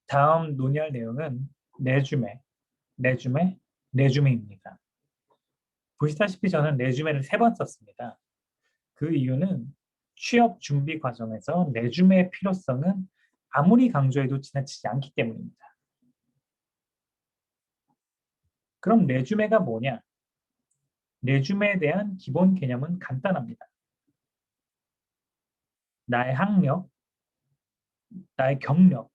다음 논의할 내용은 레주메, 레주메, 레주메입니다. 보시다시피 저는 레주메를 3번 썼습니다. 그 이유는 취업 준비 과정에서 레주메의 필요성은 아무리 강조해도 지나치지 않기 때문입니다. 그럼 레주메가 뭐냐? 레주메에 대한 기본 개념은 간단합니다. 나의 학력, 나의 경력,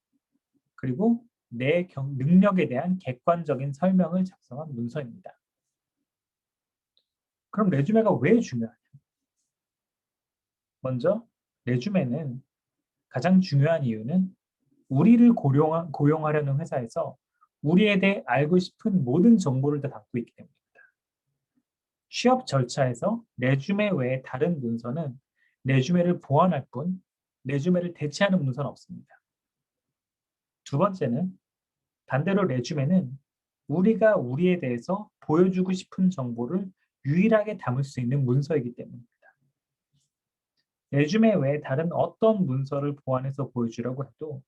그리고 내 능력에 대한 객관적인 설명을 작성한 문서입니다. 그럼 레주메가 왜 중요하냐? 먼저 레주메는 가장 중요한 이유는 우리를 고용하려는 회사에서 우리에 대해 알고 싶은 모든 정보를 다 담고 있기 때문입니다. 취업 절차에서 레주메 외에 다른 문서는 레주메를 보완할 뿐 레주메를 대체하는 문서는 없습니다. 두 번째는 반대로 레주메는 우리가 우리에 대해서 보여주고 싶은 정보를 유일하게 담을 수 있는 문서이기 때문입니다. 레주메 외에 다른 어떤 문서를 보완해서 보여주려고 해도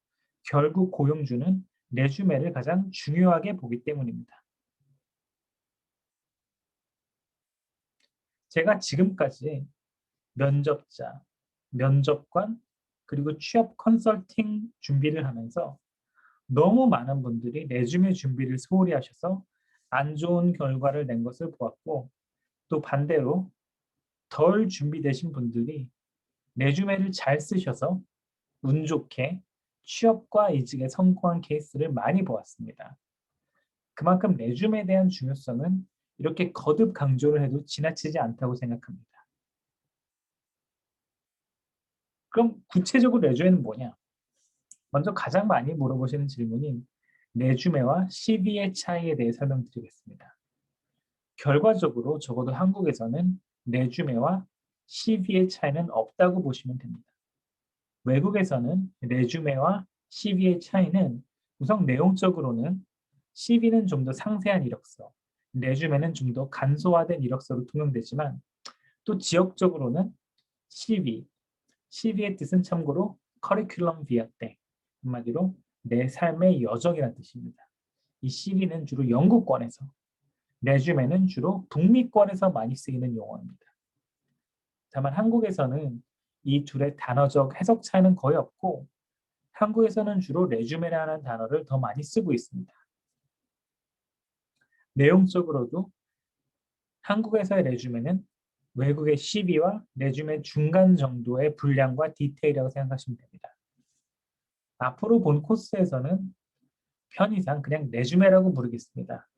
결국 고용주는 레주메를 가장 중요하게 보기 때문입니다. 제가 지금까지 면접자, 면접관, 그리고 취업 컨설팅 준비를 하면서 너무 많은 분들이 레주메 준비를 소홀히 하셔서 안 좋은 결과를 낸 것을 보았고, 또 반대로 덜 준비되신 분들이 레주메를 잘 쓰셔서 운 좋게 취업과 이직에 성공한 케이스를 많이 보았습니다. 그만큼 레주메에 대한 중요성은 이렇게 거듭 강조를 해도 지나치지 않다고 생각합니다. 그럼 구체적으로 레주메는 뭐냐? 먼저 가장 많이 물어보시는 질문인 레주메와 CV의 차이에 대해 설명드리겠습니다. 결과적으로 적어도 한국에서는 레주메와 CV의 차이는 없다고 보시면 됩니다. 외국에서는 레주메와 CV의 차이는 우선 내용적으로는 CV는 좀 더 상세한 이력서, 레주메는 좀 더 간소화된 이력서로 통용되지만 또 지역적으로는 CV의 뜻은 참고로 커리큘럼 비아테, 한마디로 내 삶의 여정이라는 뜻입니다. 이 CV는 주로 영국권에서, 레주메는 주로 북미권에서 많이 쓰이는 용어입니다. 다만 한국에서는 이 둘의 단어적 해석 차이는 거의 없고 한국에서는 주로 레주메라는 단어를 더 많이 쓰고 있습니다. 내용적으로도 한국에서의 레주메는 외국의 CV와 레주메 중간 정도의 분량과 디테일이라고 생각하시면 됩니다. 앞으로 본 코스에서는 편의상 그냥 레주메라고 부르겠습니다.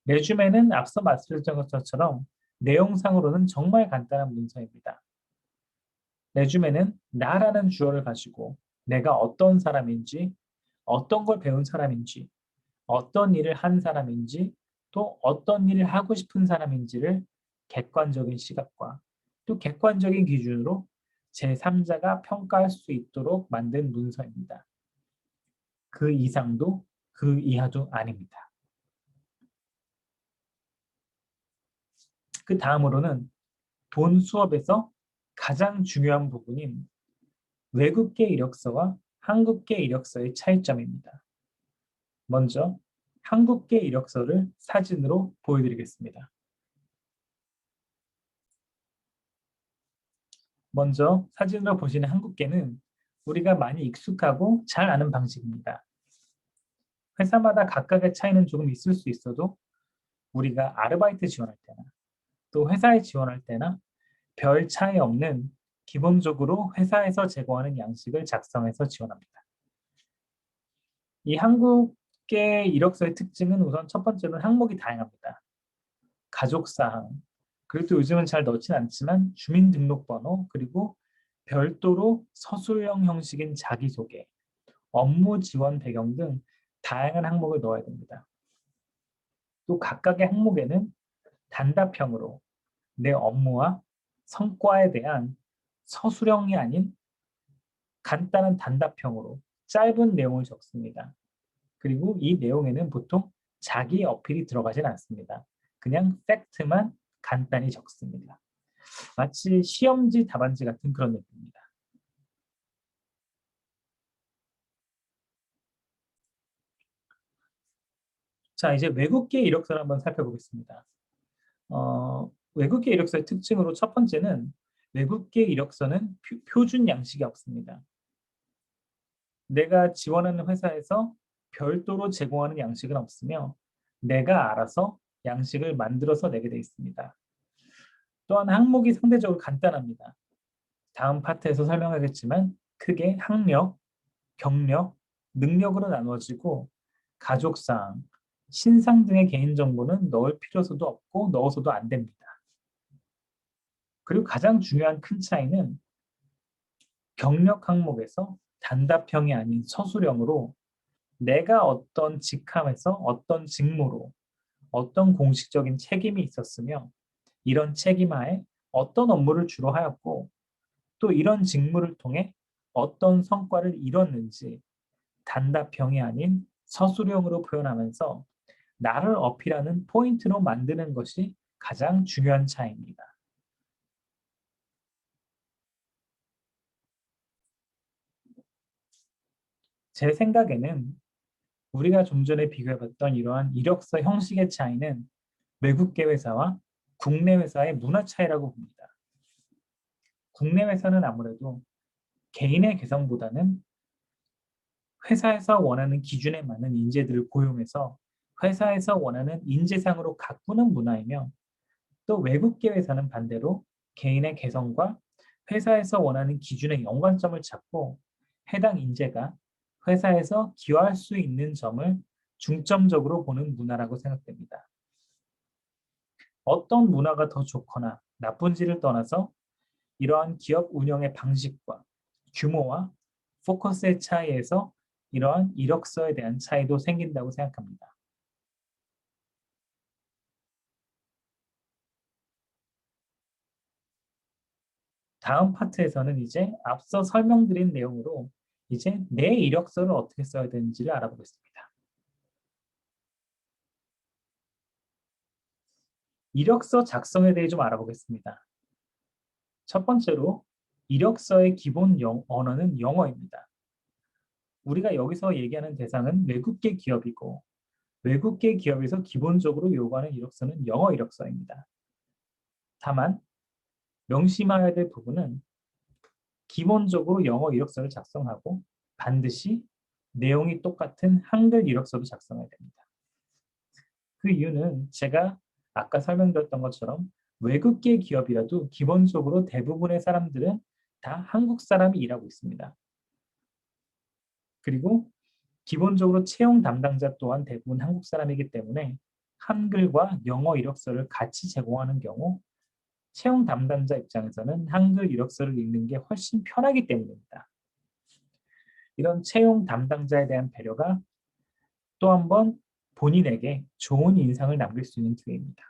레주메는 앞서 말씀드렸던 것처럼 내용상으로는 정말 간단한 문서입니다. 레주메는 나라는 주어를 가지고 내가 어떤 사람인지, 어떤 걸 배운 사람인지, 어떤 일을 한 사람인지, 또 어떤 일을 하고 싶은 사람인지를 객관적인 시각과 또 객관적인 기준으로 제3자가 평가할 수 있도록 만든 문서입니다. 그 이상도 그 이하도 아닙니다. 그 다음으로는 본 수업에서 가장 중요한 부분인 외국계 이력서와 한국계 이력서의 차이점입니다. 먼저 한국계 이력서를 사진으로 보여드리겠습니다. 먼저 사진으로 보시는 한국계는 우리가 많이 익숙하고 잘 아는 방식입니다. 회사마다 각각의 차이는 조금 있을 수 있어도 우리가 아르바이트 지원할 때나 또 회사에 지원할 때나 별 차이 없는 기본적으로 회사에서 제공하는 양식을 작성해서 지원합니다. 이 한국계 이력서의 특징은 우선 첫 번째로는 항목이 다양합니다. 가족사항, 그리고 또 요즘은 잘 넣진 않지만 주민등록번호, 그리고 별도로 서술형 형식인 자기소개, 업무 지원 배경 등 다양한 항목을 넣어야 됩니다. 또 각각의 항목에는 단답형으로 내 업무와 성과에 대한 서술형이 아닌 간단한 단답형으로 짧은 내용을 적습니다. 그리고 이 내용에는 보통 자기 어필이 들어가진 않습니다. 그냥 팩트만 간단히 적습니다. 마치 시험지 답안지 같은 그런 느낌입니다. 자, 이제 외국계 이력서를 한번 살펴보겠습니다. 외국계 이력서의 특징으로 첫 번째는 외국계 이력서는 표준 양식이 없습니다. 내가 지원하는 회사에서 별도로 제공하는 양식은 없으며 내가 알아서 양식을 만들어서 내게 되어 있습니다. 또한 항목이 상대적으로 간단합니다. 다음 파트에서 설명하겠지만 크게 학력, 경력, 능력으로 나누어지고 가족사항, 신상 등의 개인정보는 넣을 필요서도 없고 넣어서도 안 됩니다. 그리고 가장 중요한 큰 차이는 경력 항목에서 단답형이 아닌 서술형으로 내가 어떤 직함에서 어떤 직무로 어떤 공식적인 책임이 있었으며 이런 책임하에 어떤 업무를 주로 하였고 또 이런 직무를 통해 어떤 성과를 이뤘는지 단답형이 아닌 서술형으로 표현하면서 나를 어필하는 포인트로 만드는 것이 가장 중요한 차이입니다. 제 생각에는 우리가 좀 전에 비교해봤던 이러한 이력서 형식의 차이는 외국계 회사와 국내 회사의 문화 차이라고 봅니다. 국내 회사는 아무래도 개인의 개성보다는 회사에서 원하는 기준에 맞는 인재들을 고용해서 회사에서 원하는 인재상으로 가꾸는 문화이며 또 외국계 회사는 반대로 개인의 개성과 회사에서 원하는 기준의 연관점을 찾고 해당 인재가 회사에서 기여할 수 있는 점을 중점적으로 보는 문화라고 생각됩니다. 어떤 문화가 더 좋거나 나쁜지를 떠나서 이러한 기업 운영의 방식과 규모와 포커스의 차이에서 이러한 이력서에 대한 차이도 생긴다고 생각합니다. 다음 파트에서는 이제 앞서 설명드린 내용으로 이제 내 이력서를 어떻게 써야 되는지를 알아보겠습니다. 이력서 작성에 대해 좀 알아보겠습니다. 첫 번째로 이력서의 기본 언어는 영어입니다. 우리가 여기서 얘기하는 대상은 외국계 기업이고 외국계 기업에서 기본적으로 요구하는 이력서는 영어 이력서입니다. 다만 명심해야 될 부분은 기본적으로 영어 이력서를 작성하고 반드시 내용이 똑같은 한글 이력서도 작성해야 됩니다. 그 이유는 제가 아까 설명드렸던 것처럼 외국계 기업이라도 기본적으로 대부분의 사람들은 다 한국 사람이 일하고 있습니다. 그리고 기본적으로 채용 담당자 또한 대부분 한국 사람이기 때문에 한글과 영어 이력서를 같이 제공하는 경우 채용 담당자 입장에서는 한글 이력서를 읽는 게 훨씬 편하기 때문입니다. 이런 채용 담당자에 대한 배려가 또 한 번 본인에게 좋은 인상을 남길 수 있는 기회입니다.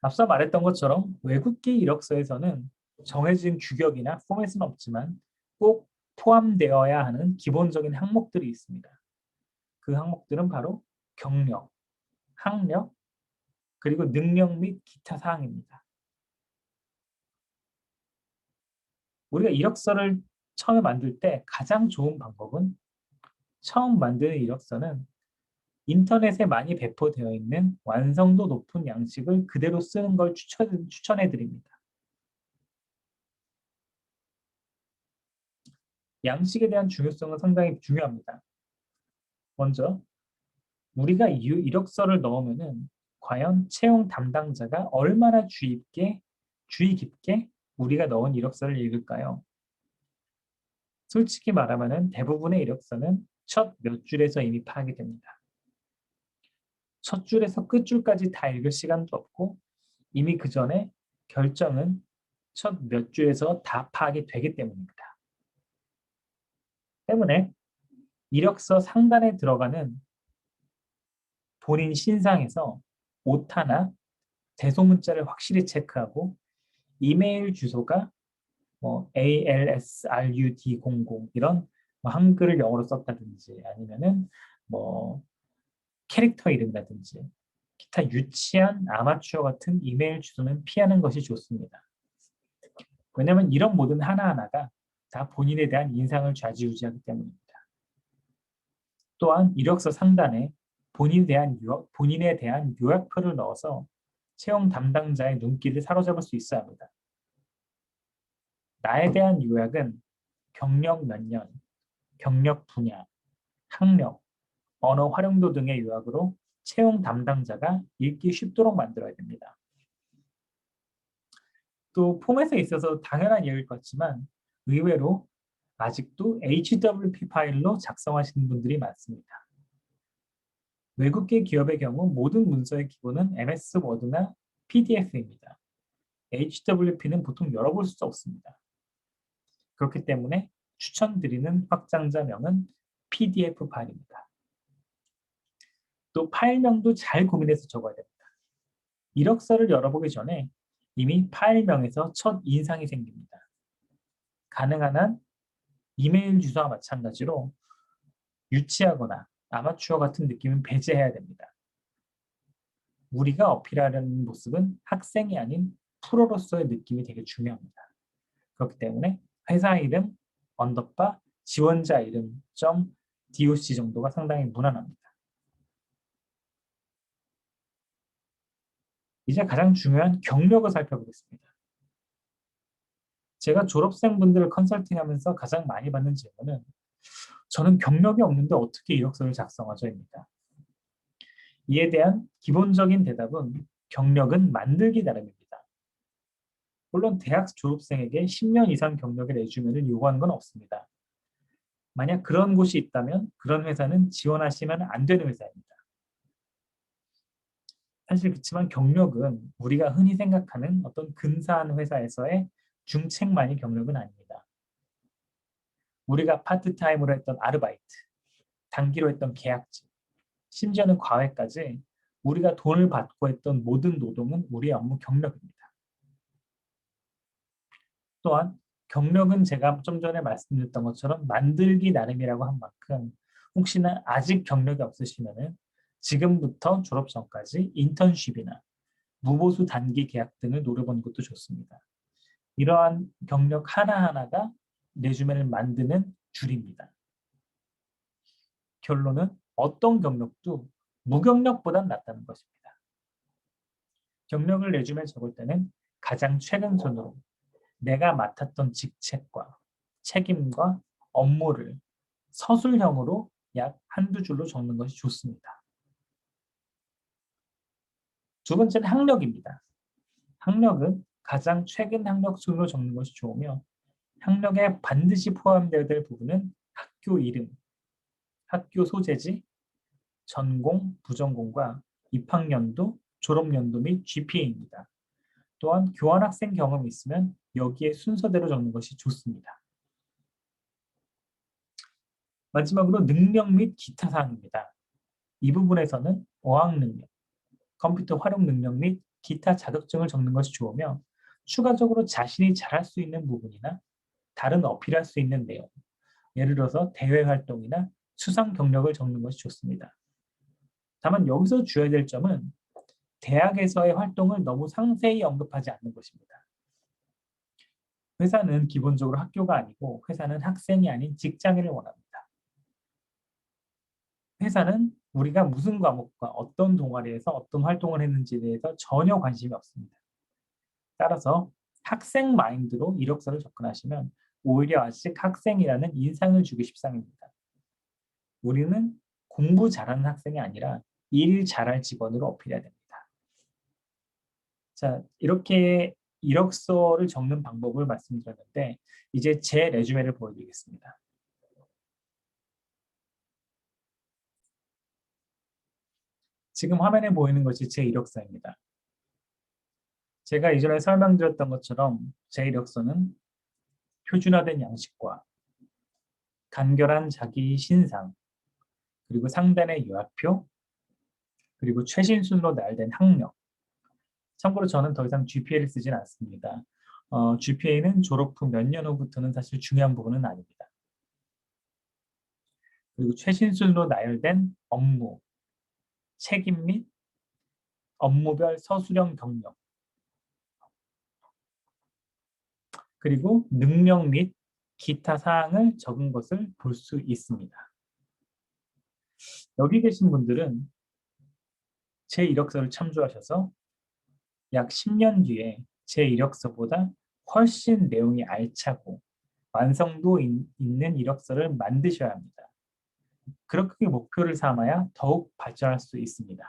앞서 말했던 것처럼 외국계 이력서에서는 정해진 규격이나 포맷은 없지만 꼭 포함되어야 하는 기본적인 항목들이 있습니다. 그 항목들은 바로 경력, 학력, 그리고 능력 및 기타 사항입니다. 우리가 이력서를 처음에 만들 때 가장 좋은 방법은 처음 만드는 이력서는 인터넷에 많이 배포되어 있는 완성도 높은 양식을 그대로 쓰는 걸 추천해 드립니다. 양식에 대한 중요성은 상당히 중요합니다. 먼저 우리가 이력서를 넣으면은 과연 채용 담당자가 얼마나 주의 깊게 우리가 넣은 이력서를 읽을까요? 솔직히 말하면은 대부분의 이력서는 첫 몇 줄에서 이미 파악이 됩니다. 첫 줄에서 끝 줄까지 다 읽을 시간도 없고 이미 그 전에 결정은 첫 몇 줄에서 다 파악이 되기 때문입니다. 때문에 이력서 상단에 들어가는 본인 신상에서 오타나 대소문자를 확실히 체크하고 이메일 주소가 뭐 ALSRUD00 이런 뭐 한글을 영어로 썼다든지 아니면은 뭐 캐릭터 이름이라든지 기타 유치한 아마추어 같은 이메일 주소는 피하는 것이 좋습니다. 왜냐하면 이런 모든 하나하나가 다 본인에 대한 인상을 좌지우지하기 때문입니다. 또한 이력서 상단에 본인에 대한 요약표를 넣어서 채용 담당자의 눈길을 사로잡을 수 있어야 합니다. 나에 대한 요약은 경력 몇 년, 경력 분야, 학력, 언어 활용도 등의 요약으로 채용 담당자가 읽기 쉽도록 만들어야 됩니다. 또 포맷에 있어서 당연한 예일 것 같지만 의외로 아직도 HWP 파일로 작성하시는 분들이 많습니다. 외국계 기업의 경우 모든 문서의 기본은 MS 워드나 PDF입니다. HWP는 보통 열어볼 수 없습니다. 그렇기 때문에 추천드리는 확장자명은 PDF 파일입니다. 또 파일명도 잘 고민해서 적어야 됩니다. 이력서를 열어보기 전에 이미 파일명에서 첫 인상이 생깁니다. 가능한 한 이메일 주소와 마찬가지로 유치하거나 아마추어 같은 느낌은 배제해야 됩니다. 우리가 어필하려는 모습은 학생이 아닌 프로로서의 느낌이 되게 중요합니다. 그렇기 때문에 회사 이름, 언더바, 지원자 이름, .doc 정도가 상당히 무난합니다. 이제 가장 중요한 경력을 살펴보겠습니다. 제가 졸업생분들을 컨설팅하면서 가장 많이 받는 질문은 저는 경력이 없는데 어떻게 이력서를 작성하죠?입니다. 이에 대한 기본적인 대답은 경력은 만들기 나름입니다. 물론 대학 졸업생에게 10년 이상 경력의 레주메를 요구하는 건 없습니다. 만약 그런 곳이 있다면 그런 회사는 지원하시면 안 되는 회사입니다. 사실 그렇지만 경력은 우리가 흔히 생각하는 어떤 근사한 회사에서의 중책만이 경력은 아닙니다. 우리가 파트타임으로 했던 아르바이트, 단기로 했던 계약직, 심지어는 과외까지 우리가 돈을 받고 했던 모든 노동은 우리의 업무 경력입니다. 또한 경력은 제가 좀 전에 말씀드렸던 것처럼 만들기 나름이라고 한 만큼 혹시나 아직 경력이 없으시면 지금부터 졸업 전까지 인턴십이나 무보수 단기 계약 등을 노려보는 것도 좋습니다. 이러한 경력 하나하나가 레주메를 만드는 줄입니다. 결론은 어떤 경력도 무경력보단 낫다는 것입니다. 경력을 레주메에 적을 때는 가장 최근 순으로 내가 맡았던 직책과 책임과 업무를 서술형으로 약 한두 줄로 적는 것이 좋습니다. 두 번째는 학력입니다. 학력은 가장 최근 학력 순으로 적는 것이 좋으며 학력에 반드시 포함되어야 될 부분은 학교 이름, 학교 소재지, 전공, 부전공과 입학연도, 졸업연도 및 GPA입니다. 또한 교환학생 경험이 있으면 여기에 순서대로 적는 것이 좋습니다. 마지막으로 능력 및 기타 사항입니다. 이 부분에서는 어학 능력, 컴퓨터 활용 능력 및 기타 자격증을 적는 것이 좋으며 추가적으로 자신이 잘할 수 있는 부분이나 다른 어필할 수 있는 내용, 예를 들어서 대외 활동이나 수상 경력을 적는 것이 좋습니다. 다만 여기서 주의해야 될 점은 대학에서의 활동을 너무 상세히 언급하지 않는 것입니다. 회사는 기본적으로 학교가 아니고 회사는 학생이 아닌 직장인을 원합니다. 회사는 우리가 무슨 과목과 어떤 동아리에서 어떤 활동을 했는지에 대해서 전혀 관심이 없습니다. 따라서 학생 마인드로 이력서를 접근하시면 오히려 아직 학생이라는 인상을 주기 십상입니다. 우리는 공부 잘하는 학생이 아니라 일 잘할 직원으로 어필해야 됩니다. 자, 이렇게 이력서를 적는 방법을 말씀드렸는데 이제 제 레주메를 보여드리겠습니다. 지금 화면에 보이는 것이 제 이력서입니다. 제가 이전에 설명드렸던 것처럼 제 이력서는 표준화된 양식과 간결한 자기 신상, 그리고 상단의 요약표, 그리고 최신 순으로 나열된 학력. 참고로 저는 더 이상 GPA를 쓰진 않습니다. GPA는 졸업 후 몇 년 후부터는 사실 중요한 부분은 아닙니다. 그리고 최신 순으로 나열된 업무, 책임 및 업무별 서술형 경력, 그리고 능력 및 기타 사항을 적은 것을 볼 수 있습니다. 여기 계신 분들은 제 이력서를 참조하셔서 약 10년 뒤에 제 이력서보다 훨씬 내용이 알차고 완성도 있는 이력서를 만드셔야 합니다. 그렇게 목표를 삼아야 더욱 발전할 수 있습니다.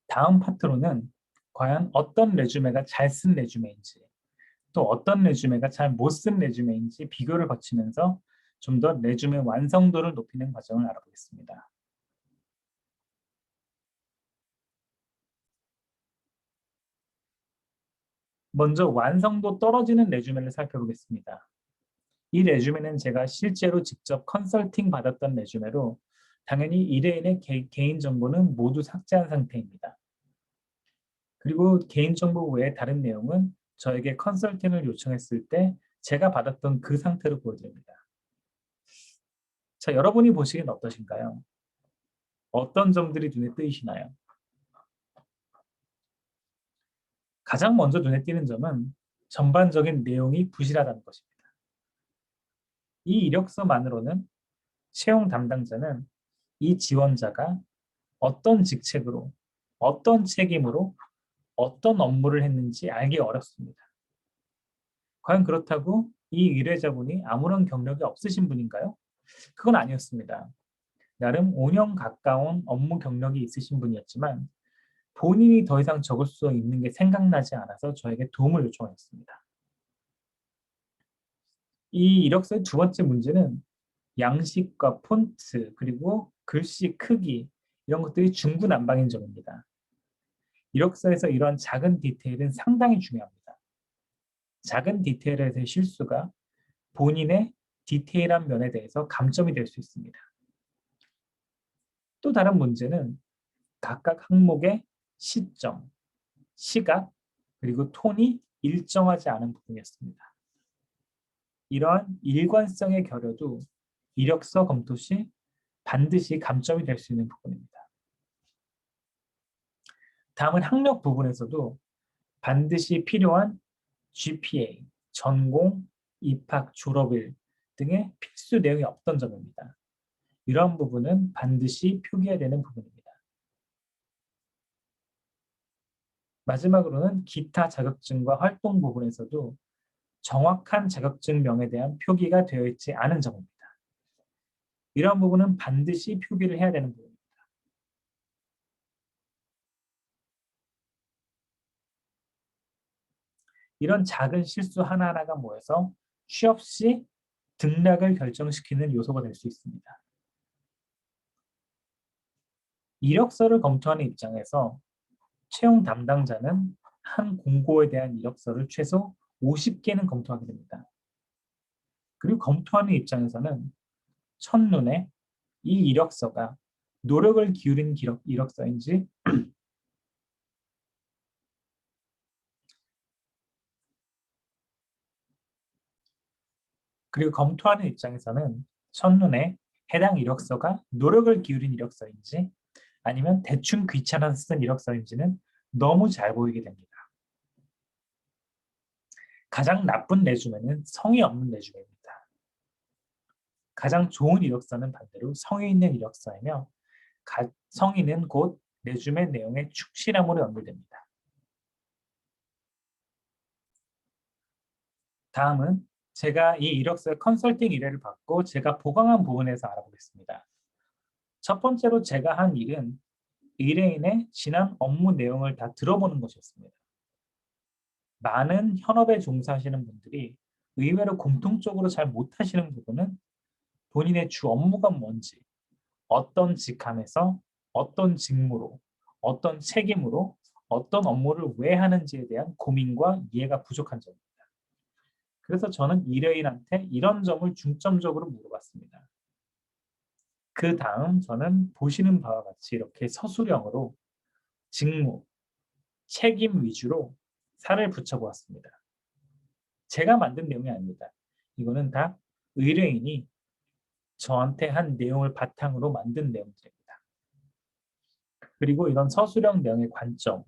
다음 파트로는 과연 어떤 레주메가 잘 쓴 레주메인지, 또 어떤 레주메가 잘 못 쓴 레주메인지 비교를 거치면서 좀 더 레주메 완성도를 높이는 과정을 알아보겠습니다. 먼저 완성도 떨어지는 레주메를 살펴보겠습니다. 이 레주메는 제가 실제로 직접 컨설팅 받았던 레주메로 당연히 의뢰인의 개인정보는 모두 삭제한 상태입니다. 그리고 개인정보 외에 다른 내용은 저에게 컨설팅을 요청했을 때 제가 받았던 그 상태로 보여드립니다. 자, 여러분이 보시기엔 어떠신가요? 어떤 점들이 눈에 띄시나요? 가장 먼저 눈에 띄는 점은 전반적인 내용이 부실하다는 것입니다. 이 이력서만으로는 채용 담당자는 이 지원자가 어떤 직책으로, 어떤 책임으로, 어떤 업무를 했는지 알기 어렵습니다. 과연 그렇다고 이 의뢰자분이 아무런 경력이 없으신 분인가요? 그건 아니었습니다. 나름 5년 가까운 업무 경력이 있으신 분이었지만 본인이 더 이상 적을 수 있는 게 생각나지 않아서 저에게 도움을 요청했습니다. 이 이력서의 두 번째 문제는 양식과 폰트 그리고 글씨 크기 이런 것들이 중구난방인 점입니다. 이력서에서 이런 작은 디테일은 상당히 중요합니다. 작은 디테일에서의 실수가 본인의 디테일한 면에 대해서 감점이 될 수 있습니다. 또 다른 문제는 각각 항목의 시점, 시각, 그리고 톤이 일정하지 않은 부분이었습니다. 이러한 일관성의 결여도 이력서 검토 시 반드시 감점이 될 수 있는 부분입니다. 다음은 학력 부분에서도 반드시 필요한 GPA, 전공, 입학, 졸업일 등의 필수 내용이 없던 점입니다. 이러한 부분은 반드시 표기해야 되는 부분입니다. 마지막으로는 기타 자격증과 활동 부분에서도 정확한 자격증명에 대한 표기가 되어 있지 않은 점입니다. 이러한 부분은 반드시 표기를 해야 되는 부분입니다. 이런 작은 실수 하나하나가 모여서 취업 시 등락을 결정시키는 요소가 될 수 있습니다. 이력서를 검토하는 입장에서 채용 담당자는 한 공고에 대한 이력서를 최소 50개는 검토하게 됩니다. 그리고 검토하는 입장에서는 첫눈에 이 이력서가 노력을 기울인 이력서인지 그리고 검토하는 입장에서는 첫눈에 해당 이력서가 노력을 기울인 이력서인지 아니면 대충 귀찮아서 쓴 이력서인지는 너무 잘 보이게 됩니다. 가장 나쁜 레주메는 성의 없는 레주메입니다. 가장 좋은 이력서는 반대로 성의 있는 이력서이며 성의는 곧 레주메 내용의 충실함으로 연결됩니다. 다음은 제가 이 이력서의 컨설팅 의뢰를 받고 제가 보강한 부분에서 알아보겠습니다. 첫 번째로 제가 한 일은 의뢰인의 지난 업무 내용을 다 들어보는 것이었습니다. 많은 현업에 종사하시는 분들이 의외로 공통적으로 잘 못하시는 부분은 본인의 주 업무가 뭔지, 어떤 직함에서 어떤 직무로, 어떤 책임으로, 어떤 업무를 왜 하는지에 대한 고민과 이해가 부족한 점입니다. 그래서 저는 의뢰인한테 이런 점을 중점적으로 물어봤습니다. 그 다음 저는 보시는 바와 같이 이렇게 서술형으로 직무, 책임 위주로 살을 붙여보았습니다. 제가 만든 내용이 아닙니다. 이거는 다 의뢰인이 저한테 한 내용을 바탕으로 만든 내용들입니다. 그리고 이런 서술형 내용의 관점,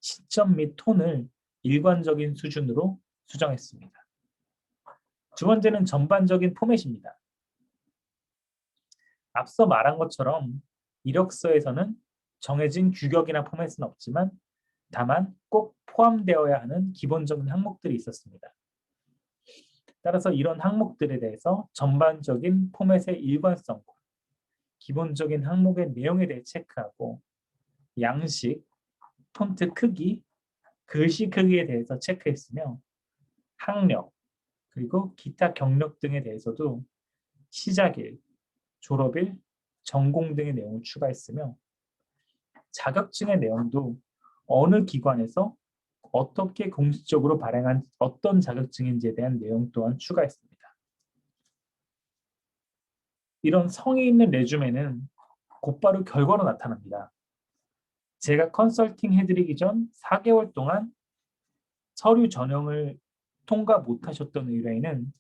시점 및 톤을 일관적인 수준으로 수정했습니다. 두 번째는 전반적인 포맷입니다. 앞서 말한 것처럼 이력서에서는 정해진 규격이나 포맷은 없지만 다만 꼭 포함되어야 하는 기본적인 항목들이 있었습니다. 따라서 이런 항목들에 대해서 전반적인 포맷의 일관성과 기본적인 항목의 내용에 대해 체크하고 양식, 폰트 크기, 글씨 크기에 대해서 체크했으며 학력, 그리고 기타 경력 등에 대해서도 시작일, 졸업일, 전공 등의 내용을 추가했으며 자격증의 내용도 어느 기관에서 어떻게 공식적으로 발행한 어떤 자격증인지에 대한 내용 또한 추가했습니다. 이런 성의 있는 레주메는 곧바로 결과로 나타납니다. 제가 컨설팅 해드리기 전 4개월 동안 서류 전형을 통과 못하셨던 의뢰인은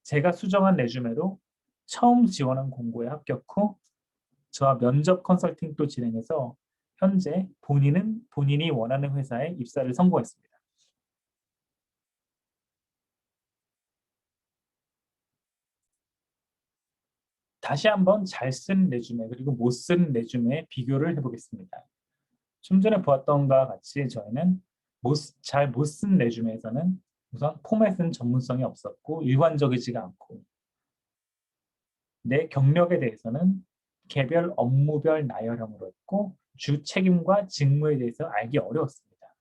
제가 수정한 레주메로 처음 지원한 공고에 합격 후 저와 면접 컨설팅도 진행해서 현재 본인이 원하는 회사에 입사를 성공했습니다. 다시 한번 잘 쓴 레주메 그리고 못 쓴 레주메의 비교를 해보겠습니다. 좀 전에 보았던 것과 같이 저희는 잘 못 쓴 레주메에서는 우선 포맷은 전문성이 없었고 일관적이지가 않고 내 경력에 대해서는 개별 업무별 나열형으로 했고 주 책임과 직무에 대해서 알기 어려웠습니다.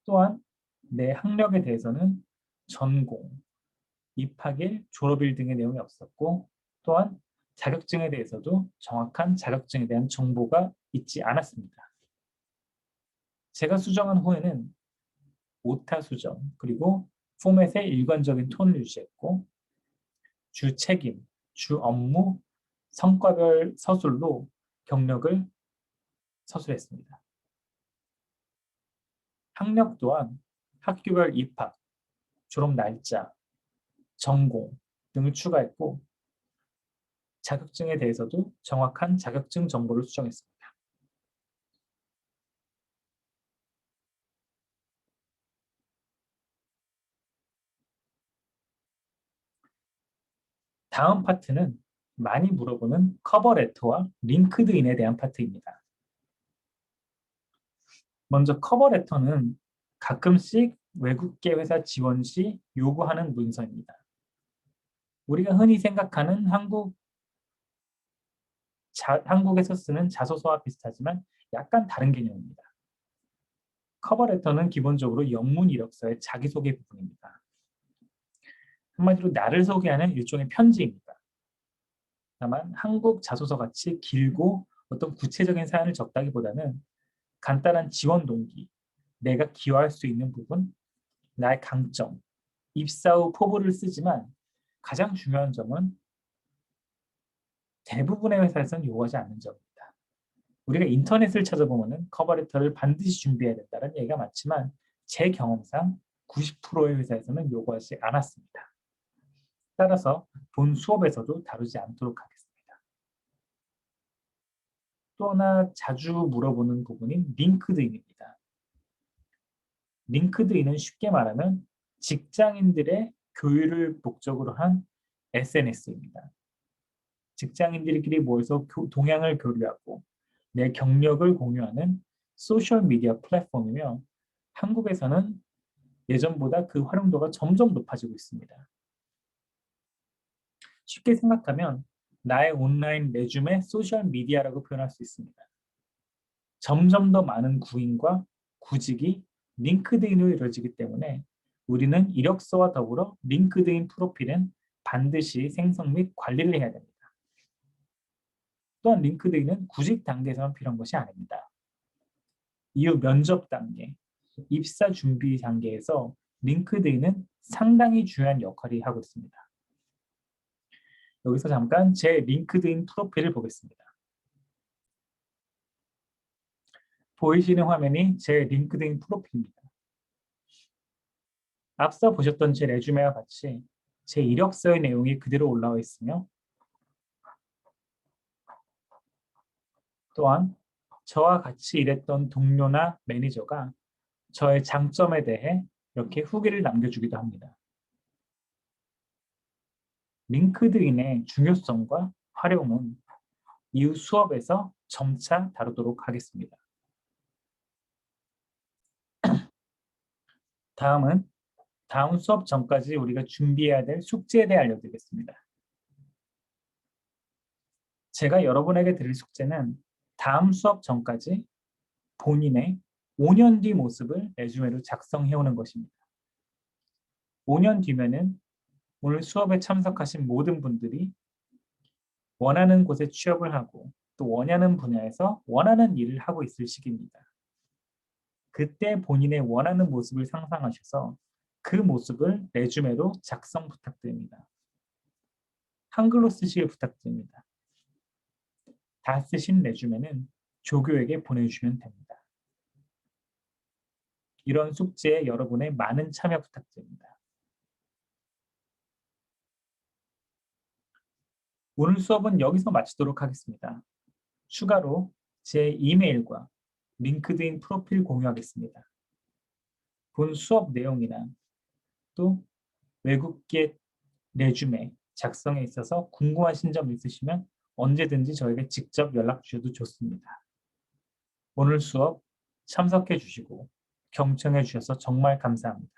또한 내 학력에 대해서는 전공, 입학일, 졸업일 등의 내용이 없었고 또한 자격증에 대해서도 정확한 자격증에 대한 정보가 있지 않았습니다. 제가 수정한 후에는 오타 수정 그리고 포맷의 일관적인 톤을 유지했고 주 책임, 주 업무, 성과별 서술로 경력을 서술했습니다. 학력 또한 학교별 입학, 졸업 날짜, 전공 등을 추가했고 자격증에 대해서도 정확한 자격증 정보를 수정했습니다. 다음 파트는 많이 물어보는 커버레터와 링크드인에 대한 파트입니다. 먼저 커버레터는 가끔씩 외국계 회사 지원 시 요구하는 문서입니다. 우리가 흔히 생각하는 한국에서 쓰는 자소서와 비슷하지만 약간 다른 개념입니다. 커버레터는 기본적으로 영문 이력서의 자기소개 부분입니다. 한마디로 나를 소개하는 일종의 편지입니다. 다만 한국 자소서 같이 길고 어떤 구체적인 사연을 적다기보다는 간단한 지원 동기, 내가 기여할 수 있는 부분, 나의 강점, 입사 후 포부를 쓰지만 가장 중요한 점은 대부분의 회사에서는 요구하지 않는 점입니다. 우리가 인터넷을 찾아보면 커버레터를 반드시 준비해야 된다는 얘기가 많지만 제 경험상 90%의 회사에서는 요구하지 않았습니다. 따라서 본 수업에서도 다루지 않도록 하겠습니다. 또 하나 자주 물어보는 부분인 링크드인입니다. 링크드인은 쉽게 말하면 직장인들의 교류를 목적으로 한 SNS입니다. 직장인들끼리 모여서 동향을 교류하고 내 경력을 공유하는 소셜미디어 플랫폼이며 한국에서는 예전보다 그 활용도가 점점 높아지고 있습니다. 쉽게 생각하면 나의 온라인 레주메 소셜미디어라고 표현할 수 있습니다. 점점 더 많은 구인과 구직이 링크드인으로 이루어지기 때문에 우리는 이력서와 더불어 링크드인 프로필은 반드시 생성 및 관리를 해야 됩니다. 또한 링크드인은 구직 단계에서만 필요한 것이 아닙니다. 이후 면접 단계, 입사 준비 단계에서 링크드인은 상당히 중요한 역할을 하고 있습니다. 여기서 잠깐 제 링크드인 프로필을 보겠습니다. 보이시는 화면이 제 링크드인 프로필입니다. 앞서 보셨던 제 레주메와 같이 제 이력서의 내용이 그대로 올라와 있으며 또한 저와 같이 일했던 동료나 매니저가 저의 장점에 대해 이렇게 후기를 남겨주기도 합니다. 링크드인의 중요성과 활용은 이후 수업에서 점차 다루도록 하겠습니다. 다음 수업 전까지 우리가 준비해야 될 숙제에 대해 알려드리겠습니다. 제가 여러분에게 드릴 숙제는 다음 수업 전까지 본인의 5년 뒤 모습을 레주메로 작성해오는 것입니다. 5년 뒤면은 오늘 수업에 참석하신 모든 분들이 원하는 곳에 취업을 하고 또 원하는 분야에서 원하는 일을 하고 있을 시기입니다. 그때 본인의 원하는 모습을 상상하셔서 그 모습을 레주메로 작성 부탁드립니다. 한글로 쓰시길 부탁드립니다. 다 쓰신 레주메는 조교에게 보내주시면 됩니다. 이런 숙제에 여러분의 많은 참여 부탁드립니다. 오늘 수업은 여기서 마치도록 하겠습니다. 추가로 제 이메일과 링크드인 프로필 공유하겠습니다. 본 수업 내용이나 또 외국계 레주메 작성에 있어서 궁금하신 점 있으시면 언제든지 저에게 직접 연락 주셔도 좋습니다. 오늘 수업 참석해 주시고 경청해 주셔서 정말 감사합니다.